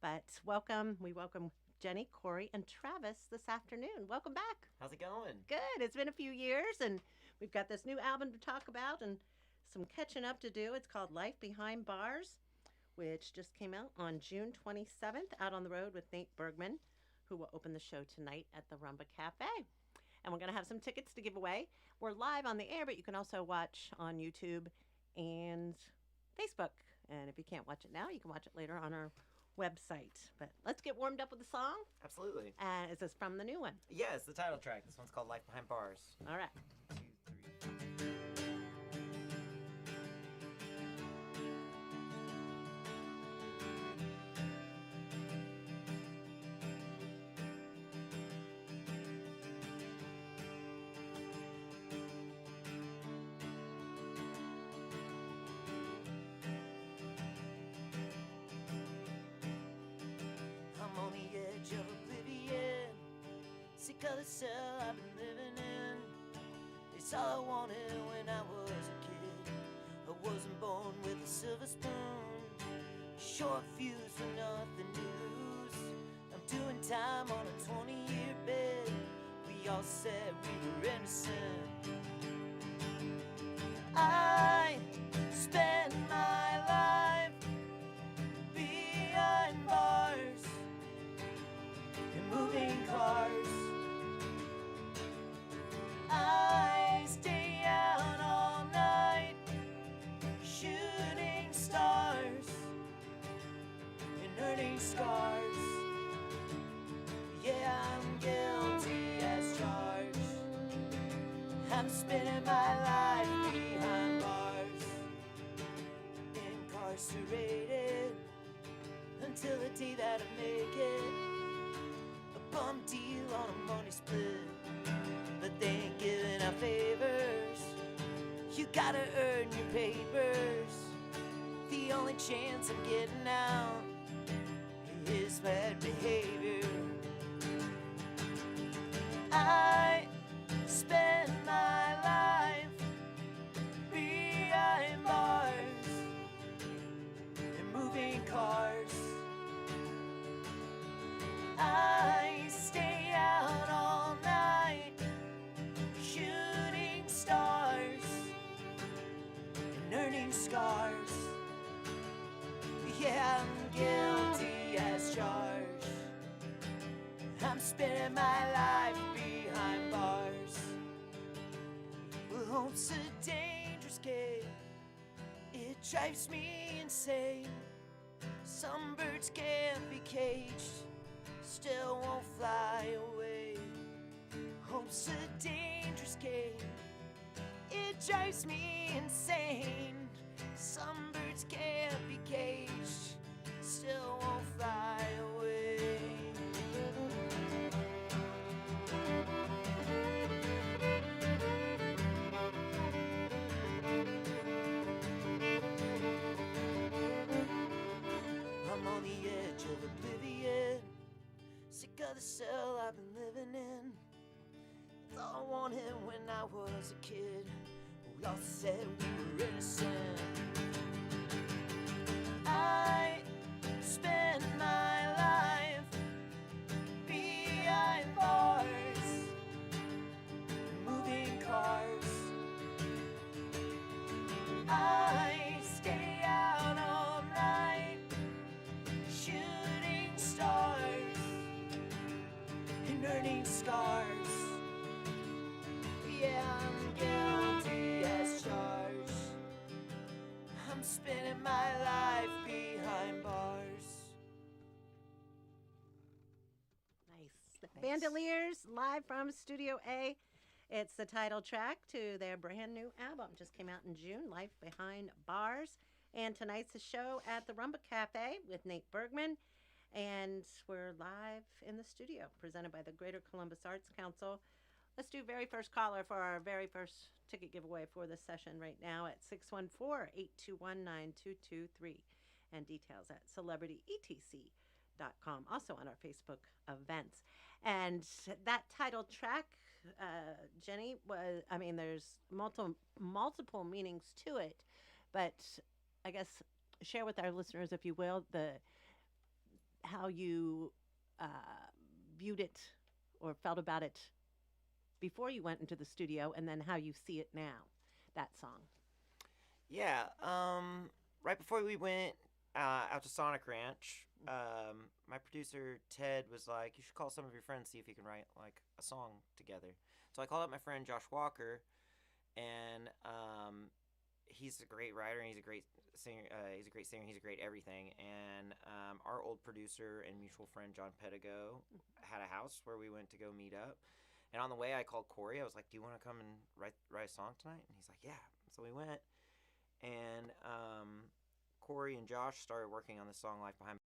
But welcome, we welcome Jenny, Corey, and Travis this afternoon. Welcome back. How's it going? Good. It's been a few years, and we've got this new album to talk about and some catching up to do. It's called Life Behind Bars, which just came out on June 27th, out on the road with Nate Bergman, who will open the show tonight at the Rumba Cafe. And we're going to have some tickets to give away. We're live on the air, but you can also watch on YouTube and Facebook. And if you can't watch it now, you can watch it later on our website. But let's get warmed up with the song. Absolutely. Is this from the new one? Yeah, it's the title track. This one's called Life Behind Bars. All right. 2, 3. I'm on the edge of oblivion, sick of the cell I've been living in. It's all I wanted when I was a kid. I wasn't born with a silver spoon, short fuse with nothing to lose. I'm doing time on a 20-year bed. We all said we were innocent. I spent my life behind bars and moving cars. I stay out all night shooting stars and earning scars. Yeah, I'm guilty as charged. I'm spending my life behind bars, incarcerated until the day that I make it. A bum deal on a money split, but they ain't giving out favors. You gotta earn your papers. The only chance I'm getting out is bad behavior. I spend my life behind bars and moving cars. I stay out all night shooting stars and earning scars. Yeah, I'm guilty as charged. I'm spending my life behind bars. Well, hope's a dangerous game. It drives me insane. Some birds can't be caged, still won't fly away. Hope's a dangerous game. It drives me insane. Some birds can't be caged, still won't fly away. I'm on the edge of oblivion, sick of the cell I've been living in. It's all I wanted when I was a kid. We all said we were innocent. I spend my life behind bars, moving cars. I stay out all night shooting stars and earning scars. Yeah, I'm guilty as charged. I'm spending my life behind bars. Nice. Vandoliers live from Studio A. It's the title track to their brand new album. Just came out in June, Life Behind Bars. And tonight's the show at the Rumba Cafe with Nate Bergman. And we're live in the studio, presented by the Greater Columbus Arts Council. Let's do very first caller for our very first ticket giveaway for this session right now at 614-821-9223. And details at celebrityetc.com, also on our Facebook events. And that title track, Jenny, there's multiple meanings to it, but I guess share with our listeners, if you will, how you uh, viewed it or felt about it before you went into the studio, and then how you see it now. That song. Yeah. Right before we went out to Sonic Ranch, my producer Ted was like, "You should call some of your friends, see if you can write like a song together." So I called up my friend Josh Walker, and he's a great writer. And he's a great singer. He's a great singer. He's a great everything. And our old producer and mutual friend John Pedigo had a house where we went to go meet up. And on the way, I called Corey. I was like, "Do you want to come and write a song tonight?" And he's like, "Yeah." So we went, and Corey and Josh started working on the song "Life Behind."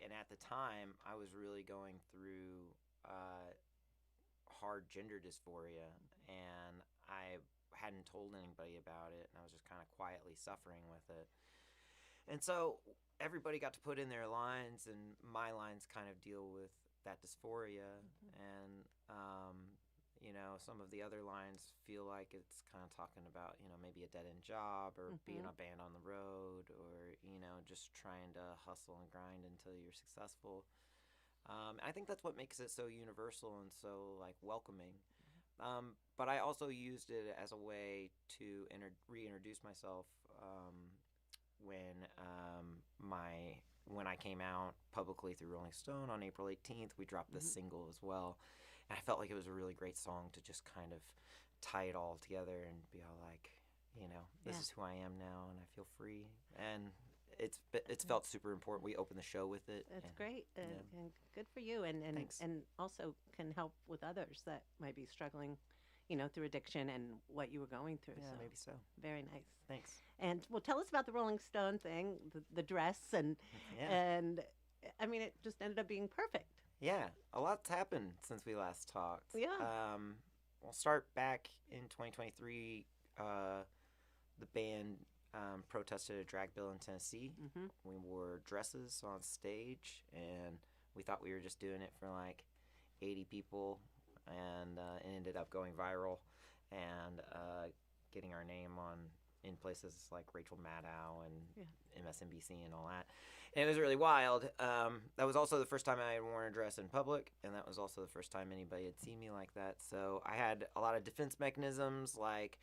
And at the time I was really going through hard gender dysphoria, and I hadn't told anybody about it, and I was just kind of quietly suffering with it. And so everybody got to put in their lines, and my lines kind of deal with that dysphoria. And some of the other lines feel like it's kind of talking about, maybe a dead end job, or being a band on the road, or just trying to hustle and grind until you're successful. I think that's what makes it so universal and so like welcoming. But I also used it as a way to reintroduce myself, when when I came out publicly through Rolling Stone on April 18th. We dropped this single as well, and I felt like it was a really great song to just kind of tie it all together and be all like, this is who I am now, and I feel free. And it's felt super important. We opened the show with it. That's and, great, yeah. and good for you, Thanks. and also can help with others that might be struggling, through addiction and what you were going through. Yeah, So maybe so. very nice. Thanks. And well, tell us about the Rolling Stone thing, the dress, Yeah. and I mean, it just ended up being perfect. Yeah, a lot's happened since we last talked. Yeah. We'll start back in 2023. The band protested a drag bill in Tennessee. We wore dresses on stage, and we thought we were just doing it for like 80 people, and it ended up going viral and getting our name on in places like Rachel Maddow and MSNBC and all that. And it was really wild. That was also the first time I had worn a dress in public, and that was also the first time anybody had seen me like that. So I had a lot of defense mechanisms, like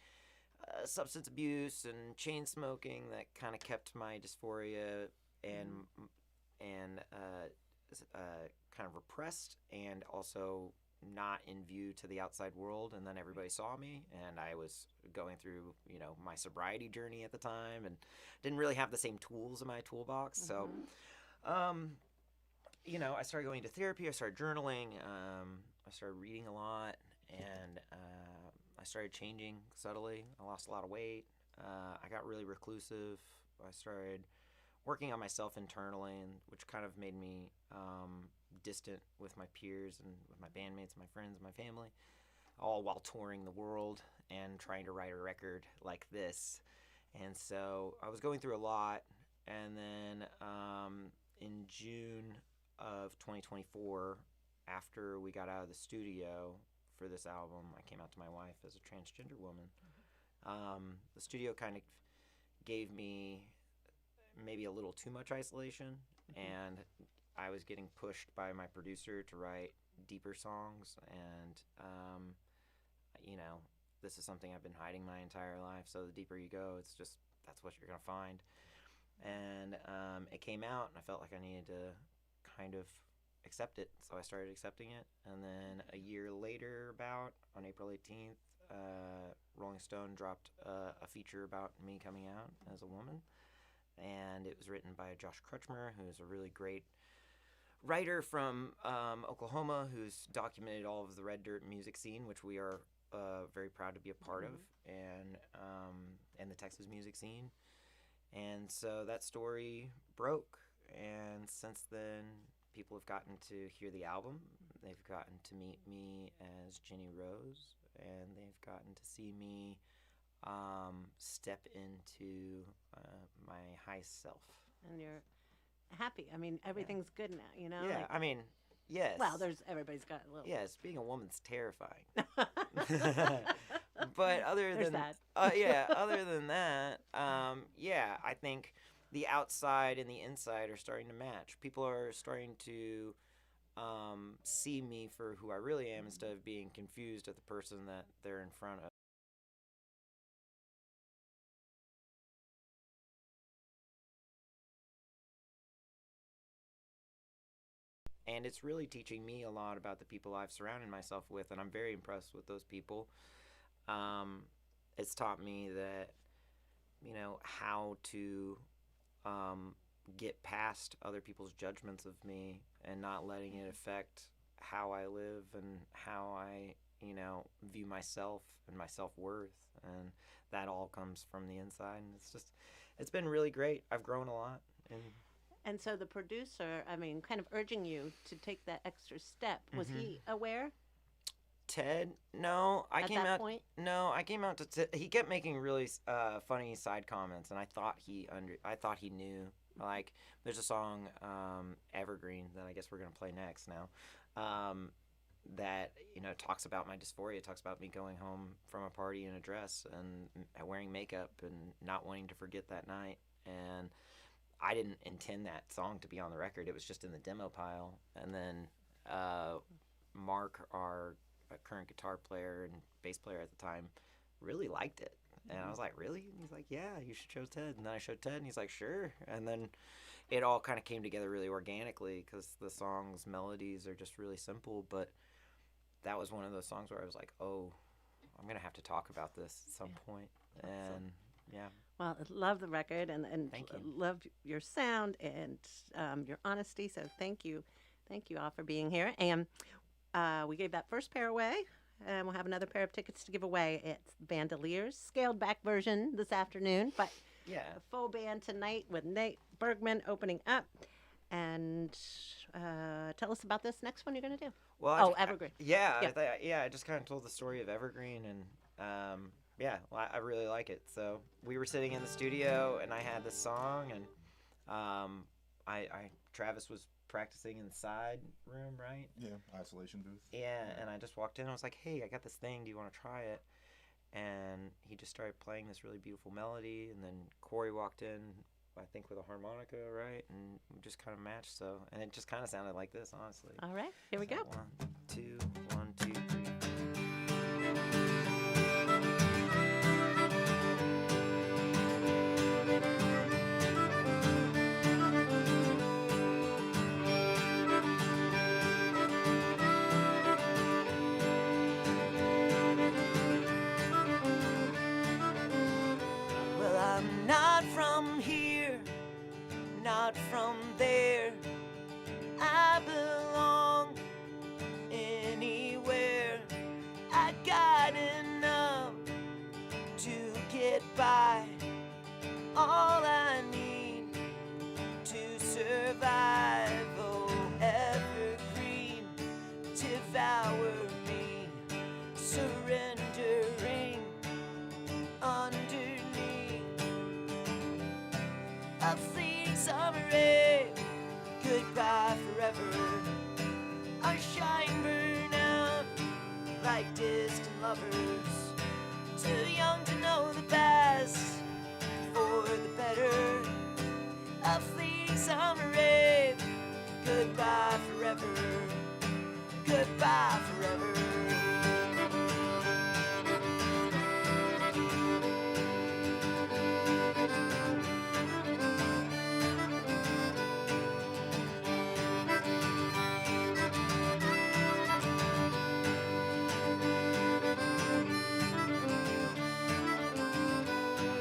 substance abuse and chain smoking, that kind of kept my dysphoria and and kind of repressed, and also not in view to the outside world. And then everybody saw me, and I was going through my sobriety journey at the time, and didn't really have the same tools in my toolbox. So I started going to therapy, I started journaling, I started reading a lot, and I started changing subtly. I lost a lot of weight. I got really reclusive. I started working on myself internally, and which kind of made me distant with my peers and with my bandmates, my friends, my family, all while touring the world and trying to write a record like this. And so I was going through a lot. And then in June of 2024, after we got out of the studio for this album, I came out to my wife as a transgender woman. The studio kind of gave me maybe a little too much isolation, and I was getting pushed by my producer to write deeper songs. And this is something I've been hiding my entire life. So the deeper you go, it's just, that's what you're gonna find. And it came out, and I felt like I needed to kind of accept it. So I started accepting it. And then a year later, about on April 18th, Rolling Stone dropped a feature about me coming out as a woman. And it was written by Josh Crutchmer, who's a really great writer from Oklahoma, who's documented all of the red dirt music scene, which we are very proud to be a part of, and the Texas music scene. And so that story broke, and since then, people have gotten to hear the album. They've gotten to meet me as Jenny Rose, and they've gotten to see me step into my high self. And you're happy. I mean, everything's good now. Yeah, Like, I mean, yes. well, everybody's got a little. Yes, being a woman's terrifying. But other There's than that. yeah, other than that, yeah, I think the outside and the inside are starting to match. People are starting to see me for who I really am instead of being confused at the person that they're in front of. And it's really teaching me a lot about the people I've surrounded myself with, and I'm very impressed with those people. Um, it's taught me that, how to um, get past other people's judgments of me and not letting it affect how I live and how I, view myself and my self worth. And that all comes from the inside. And it's been really great. I've grown a lot. And And so the producer, I mean, kind of urging you to take that extra step. Was mm-hmm. he aware Ted, no, I at came that out. point? No, I came out to. He kept making really funny side comments, and I thought he knew. Like, there's a song, Evergreen, that I guess we're gonna play next now. That talks about my dysphoria. It talks about me going home from a party in a dress and wearing makeup and not wanting to forget that night. And I didn't intend that song to be on the record. It was just in the demo pile. And then Mark, our current guitar player and bass player at the time, really liked it. And I was like, really? And he's like, yeah, you should show Ted. And then I showed Ted, and he's like, sure. And then it all kind of came together really organically because the song's melodies are just really simple. But that was one of those songs where I was like, oh, I'm going to have to talk about this at some point. And yeah. Well, I love the record and Thank you. love your sound and your honesty. So thank you. Thank you all for being here. And we gave that first pair away, and we'll have another pair of tickets to give away. It's Vandoliers, scaled back version this afternoon, but Yeah. a full band tonight with Nate Bergman opening up. And tell us about this next one you're going to do. Well, Evergreen. Yeah, Yeah. I just kind of told the story of Evergreen, and yeah, well, I really like it. So we were sitting in the studio, and I had this song, and Travis was practicing in the side room, right? Yeah, isolation booth. Yeah, and I just walked in. And I was like, "Hey, I got this thing. Do you want to try it?" And he just started playing this really beautiful melody, and then Corey walked in, I think with a harmonica, right? And we just kind of matched. And it just kind of sounded like this, honestly. All right, here we go. 1, 2, 1, 2, 3. Well, I'm not from here, not from there. I belong anywhere. I got enough to get by. All I need to survive. Oh, evergreen, devour me, surrendering underneath a fleeting summer rain. Goodbye forever. Our shine burn out like distant lovers. Too young to know the best for the better. A fleeting summer rain. Goodbye forever. Goodbye forever.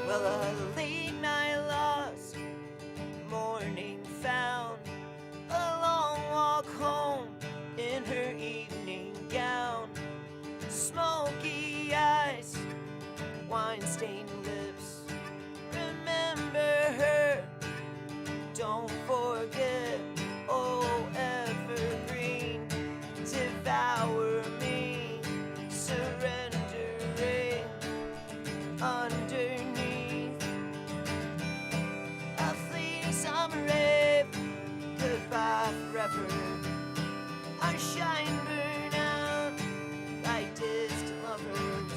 Well, a late night lost, morning found, a long walk home in her evening gown, smoky eyes, wine-stained lips. Remember her, don't forget. Oh, evergreen, devour me, surrendering underneath a fleeting summer rain. Goodbye forever. Our shine burn out like distant lovers.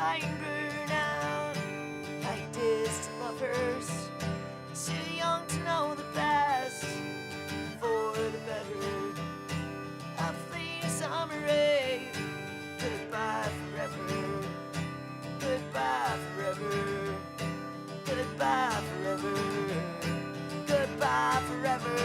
crying burnout. Ideas to lovers, too young to know the best. For the better, a fleeting summer rain. Goodbye forever. Goodbye forever. Goodbye forever. Goodbye forever.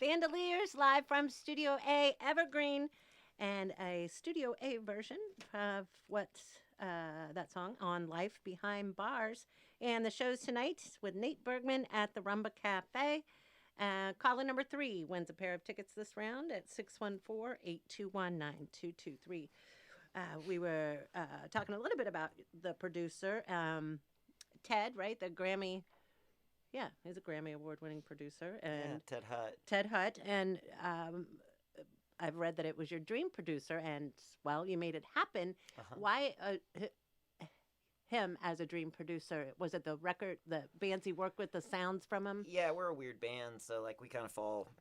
Vandoliers live from Studio A Evergreen, and a Studio A version of that song on Life Behind Bars. And the show's tonight with Nate Bergman at the Rumba Cafe. Caller number 3 wins a pair of tickets this round at 614-821-9223. We were talking a little bit about the producer, Ted, right? The Grammy. Yeah, he's a Grammy Award-winning producer, and Ted Hutt. Ted Hutt, and I've read that it was your dream producer, and well, you made it happen. Why him as a dream producer? Was it the bands he worked with, the sounds from him? Yeah, we're a weird band, so like we kind of fall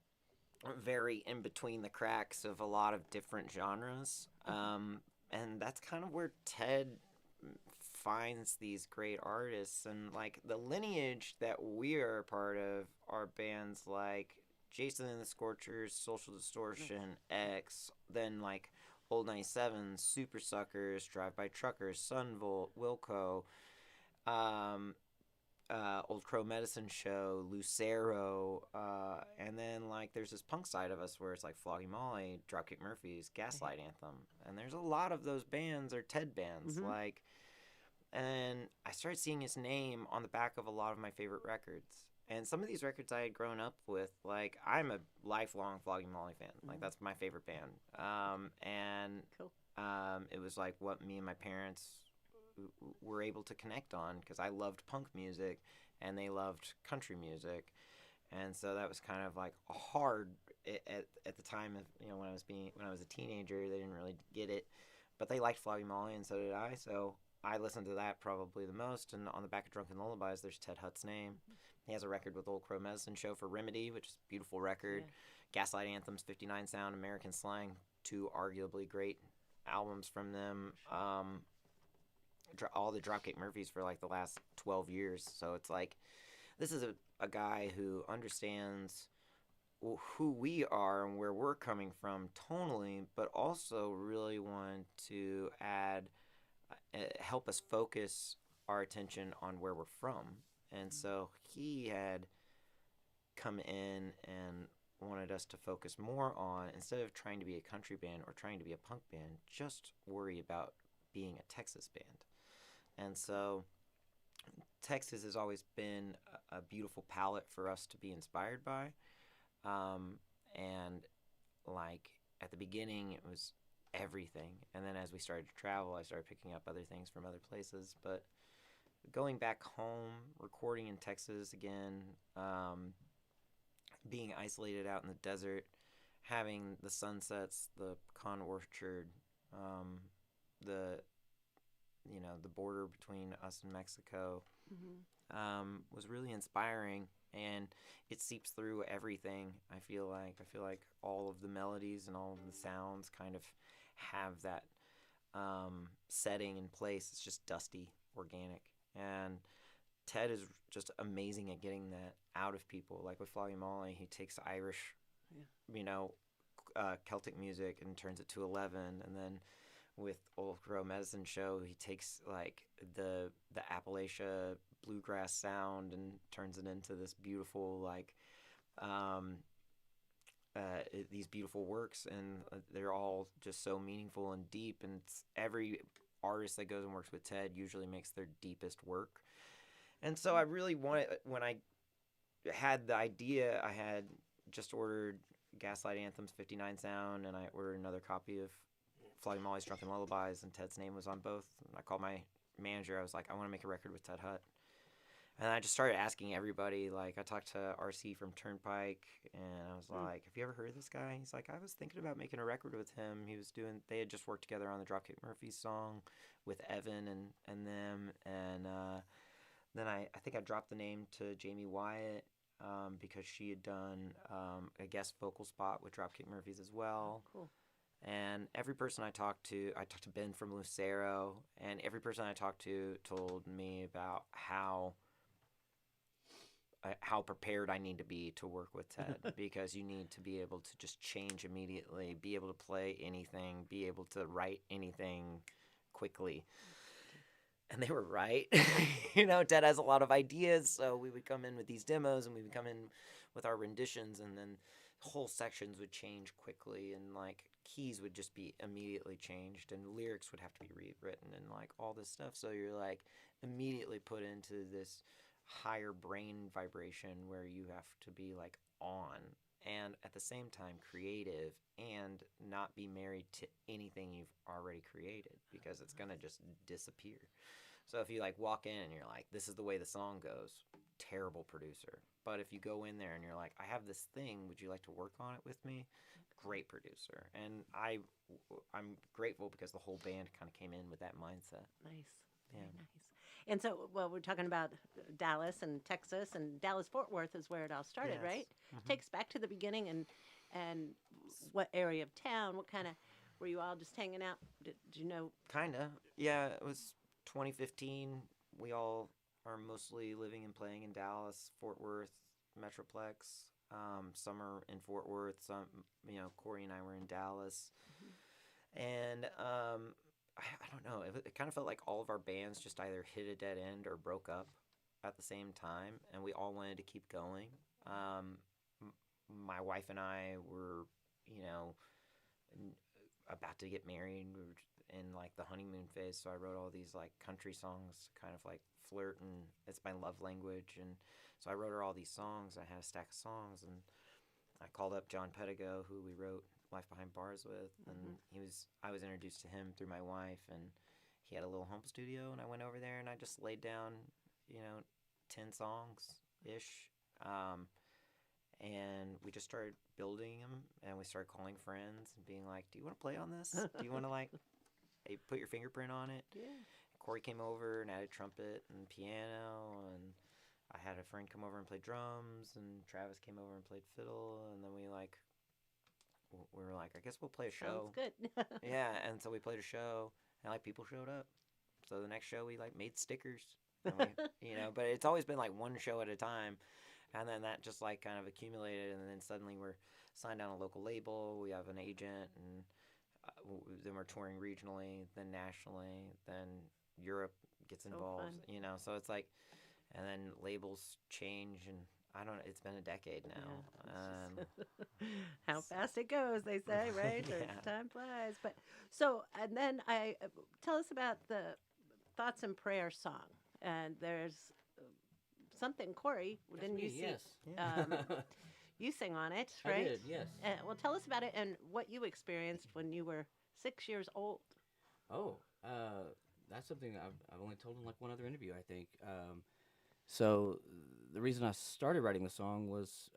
very in between the cracks of a lot of different genres, and that's kind of where Ted finds these great artists. And like the lineage that we are a part of are bands like Jason and the Scorchers, Social Distortion, X, then like Old 97, Super Suckers, Drive By Truckers, Sunvolt, Wilco, Old Crow Medicine Show, Lucero, and then like there's this punk side of us where it's like Flogging Molly, Dropkick Murphys, Gaslight Anthem, and there's a lot of those bands are Ted bands, like. And I started seeing his name on the back of a lot of my favorite records. And some of these records I had grown up with, like, I'm a lifelong Flogging Molly fan. Like, that's my favorite band. And Cool. It was like what me and my parents were able to connect on, because I loved punk music and they loved country music. And so that was kind of like hard at the time of, when I was a teenager. They didn't really get it, but they liked Flogging Molly, and so did I. So I listened to that probably the most, and on the back of Drunken Lullabies, there's Ted Hutt's name. He has a record with Old Crow Medicine Show for Remedy, which is a beautiful record. Yeah. Gaslight Anthems, 59 Sound, American Slang, 2 arguably great albums from them. All the Dropkick Murphys for like the last 12 years. So it's like, this is a guy who understands who we are and where we're coming from tonally, but also really want to help us focus our attention on where we're from. And so he had come in and wanted us to focus more on, instead of trying to be a country band or trying to be a punk band, just worry about being a Texas band. And so Texas has always been a beautiful palette for us to be inspired by. And like at the beginning it was everything, and then as we started to travel, I started picking up other things from other places. But going back home, recording in Texas again, being isolated out in the desert, having the sunsets, the pecan orchard, the border between us and Mexico, was really inspiring, and it seeps through everything. I feel like all of the melodies and all of the sounds kind of have that setting in place. It's just dusty, organic, and Ted is just amazing at getting that out of people. Like with Flogging Molly, he takes Irish, Celtic music and turns it to 11, and then with Old Crow Medicine Show, he takes like the Appalachia bluegrass sound and turns it into this beautiful these beautiful works, and they're all just so meaningful and deep. And every artist that goes and works with Ted usually makes their deepest work. And so I really wanted, when I had the idea, I had just ordered Gaslight Anthems 59 Sound, and I ordered another copy of Flogging Molly's Drunken Lullabies, and Ted's name was on both. And I called my manager. I was like, I want to make a record with Ted Hutt. And I just started asking everybody. Like, I talked to RC from Turnpike, and I was Mm. like, "Have you ever heard of this guy?" He's like, "I was thinking about making a record with him." He was doing. They had just worked together on the Dropkick Murphys song with Evan and them, and then I think I dropped the name to Jamie Wyatt because she had done a guest vocal spot with Dropkick Murphys as Oh, well. cool. And every person I talked to Ben from Lucero, and every person I talked to told me about how prepared I need to be to work with Ted because you need to be able to just change immediately, be able to play anything, be able to write anything quickly. And they were right. Ted has a lot of ideas, so we would come in with these demos and we would come in with our renditions, and then whole sections would change quickly, and like keys would just be immediately changed, and lyrics would have to be rewritten, and like all this stuff. So you're like immediately put into this higher brain vibration where you have to be like on and at the same time creative and not be married to anything you've already created because it's going to just disappear. So if you like walk in and you're like, this is the way the song goes, terrible producer. But if you go in there and you're like, I have this thing, would you like to work on it with me? Great producer. And I'm grateful because the whole band kind of came in with that mindset. Nice. Yeah. Very nice. And so, well, we're talking about Dallas and Texas, and Dallas Fort Worth is where it all started, Yes. right? Mm-hmm. Take us back to the beginning, and what area of town? What kind of were you all just hanging out? Did you know? Kinda. Yeah, it was 2015. We all are mostly living and playing in Dallas, Fort Worth, Metroplex. Some are in Fort Worth. Some, Corey and I were in Dallas, and I don't know. It kind of felt like all of our bands just either hit a dead end or broke up at the same time, and we all wanted to keep going. Um, my wife and I were, you know, about to get married. We were in like the honeymoon phase, so I wrote all these like country songs, kind of like flirt, and it's my love language. And so I wrote her all these songs. I had a stack of songs, and I called up John Pedigo, who we wrote Life Behind Bars with, and I was introduced to him through my wife, and he had a little home studio, and I went over there and I just laid down, you know, 10 songs ish. And we just started building them, and we started calling friends and being like, do you want to play on this? Do you want to like put your fingerprint on it? Yeah. Corey came over and added trumpet and piano, and I had a friend come over and play drums, and Travis came over and played fiddle, and then we were like, I guess we'll play a show. Sounds good. Yeah, and so we played a show, and like people showed up. So the next show we like made stickers, and but it's always been like one show at a time, and then that just like kind of accumulated, and then suddenly we're signed on a local label. We have an agent, and then we're touring regionally, then nationally, then Europe gets So involved. fun. So it's like, and then labels change, and I don't know. It's been a decade now. Yeah, it's just how fast it goes, they say, right? Or Yeah. time flies. But so, and then I tell us about the Thoughts and Prayer song. And there's something, Corey, That's didn't you me, see? yes. Um, you sing on it, I right? did, yes. Well, tell us about it and what you experienced when you were 6 years old. Oh, that's something I've only told in like one other interview, I think. So the reason I started writing the song was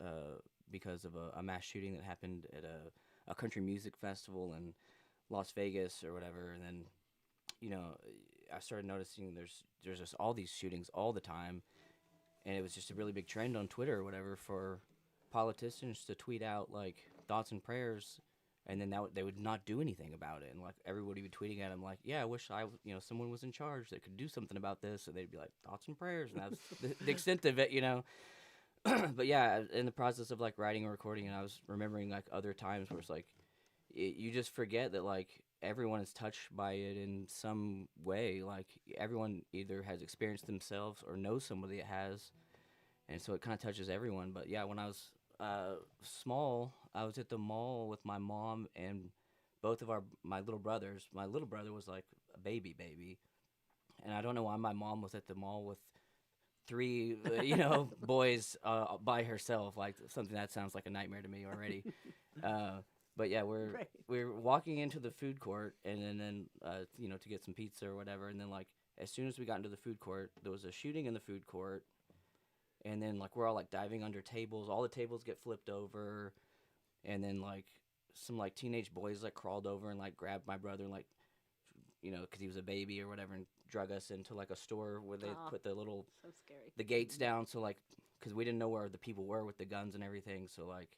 because of a mass shooting that happened at a country music festival in Las Vegas or whatever, and then I started noticing there's just all these shootings all the time, and it was just a really big trend on Twitter or whatever for politicians to tweet out like thoughts and prayers, and then they would not do anything about it, and like everybody would be tweeting at them like, yeah, I wish someone was in charge that could do something about this, and they'd be like thoughts and prayers, and that's the extent of it. But yeah, in the process of like writing and recording, and I was remembering like other times where it's like you just forget that like everyone is touched by it in some way. Like everyone either has experienced themselves or knows somebody that has, and so it kind of touches everyone. But yeah, when I was small, I was at the mall with my mom and both of my little brothers. My little brother was like a baby, and I don't know why my mom was at the mall with three boys by herself. Like something that sounds like a nightmare to me already. But yeah, Right. we're walking into the food court, and then to get some pizza or whatever, and then like as soon as we got into the food court, there was a shooting in the food court, and then like we're all like diving under tables. All the tables get flipped over, and then like some like teenage boys like crawled over and like grabbed my brother and like, you know, because he was a baby or whatever, and drug us into like a store where they Aw. put the little So scary. the gates down, so like because we didn't know where the people were with the guns and everything, so like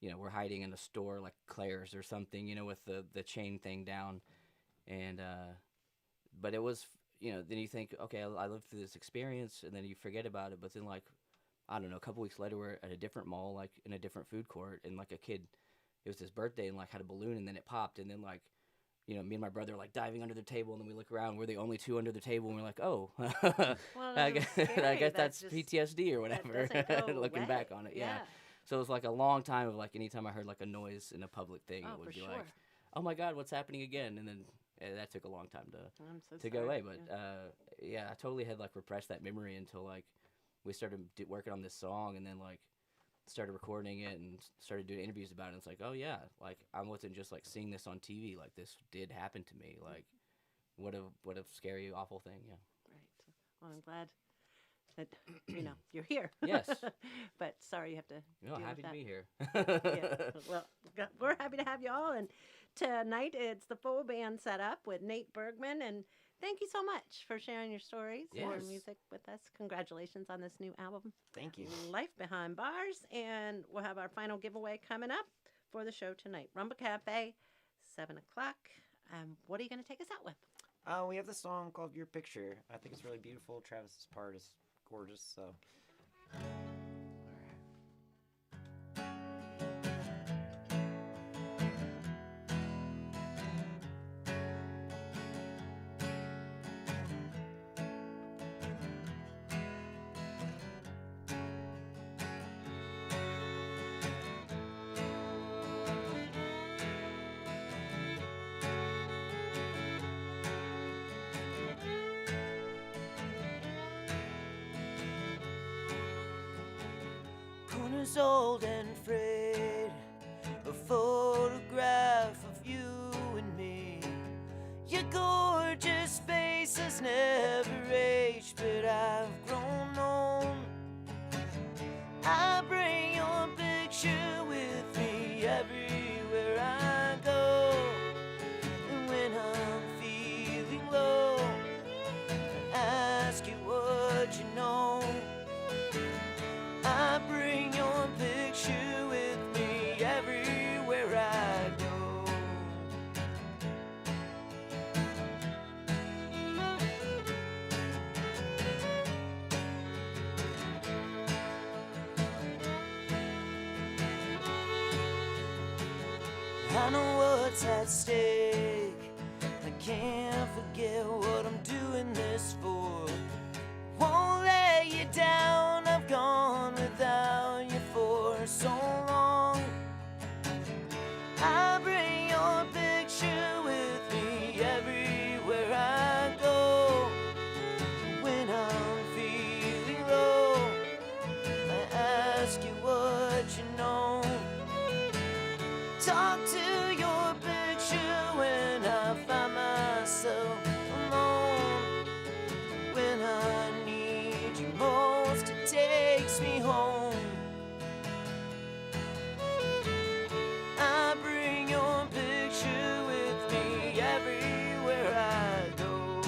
you know, we're hiding in a store like Claire's or something, you know, with the chain thing down, and but it was, you know, then you think, okay, I lived through this experience, and then you forget about it, but then like I don't know, a couple weeks later we're at a different mall, like in a different food court, and like a kid, it was his birthday, and like had a balloon, and then it popped, and then like, you know, me and my brother are like diving under the table, and then we look around, we're the only two under the table, and we're like, oh, Well, I that guess, was I scary. guess That that's just- PTSD or that whatever. doesn't go Looking back away. on it, yeah. So it was like a long time of like anytime I heard like a noise in a public thing, Oh, it would for be sure. like, oh my God, what's happening again? And then that took a long time I'm so to go sorry. away. But Yeah. yeah, I totally had like repressed that memory until like we started working on this song, and then like started recording it and started doing interviews about it. And it's like, oh yeah, like I wasn't just like seeing this on TV. Like this did happen to me. Like what a scary, awful thing. Yeah. Right. Well, I'm glad that you know you're here. Yes. But sorry you have to. No, deal happy with to be here. Yeah. Well, we're happy to have you all, and tonight it's the full band setup with Nate Bergman, and thank you so much for sharing your stories and your Yes. music with us. Congratulations on this new album, Thank you. Life Behind Bars, and we'll have our final giveaway coming up for the show tonight. Rumba Cafe, 7 o'clock. What are you going to take us out with? We have the song called Your Picture. I think it's really beautiful. Travis's part is gorgeous, so. Corners old and frayed, a photograph of you and me. Your gorgeous face has never aged, but I've grown old. I bring your picture with me everywhere I go. And when I'm feeling low, I ask you what you know. I bring your picture with me everywhere I go. I know what's at stake. I can't forget what I'm doing this for. Won't let you down. I've gone without you for so long. I bring your picture with me everywhere I go. When I'm feeling low, I ask you what you know. Talk to your picture when I find myself alone. When I need you most, it takes me home. I bring your picture with me everywhere I go.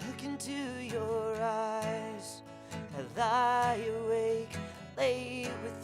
Look into your eyes, I lie awake late with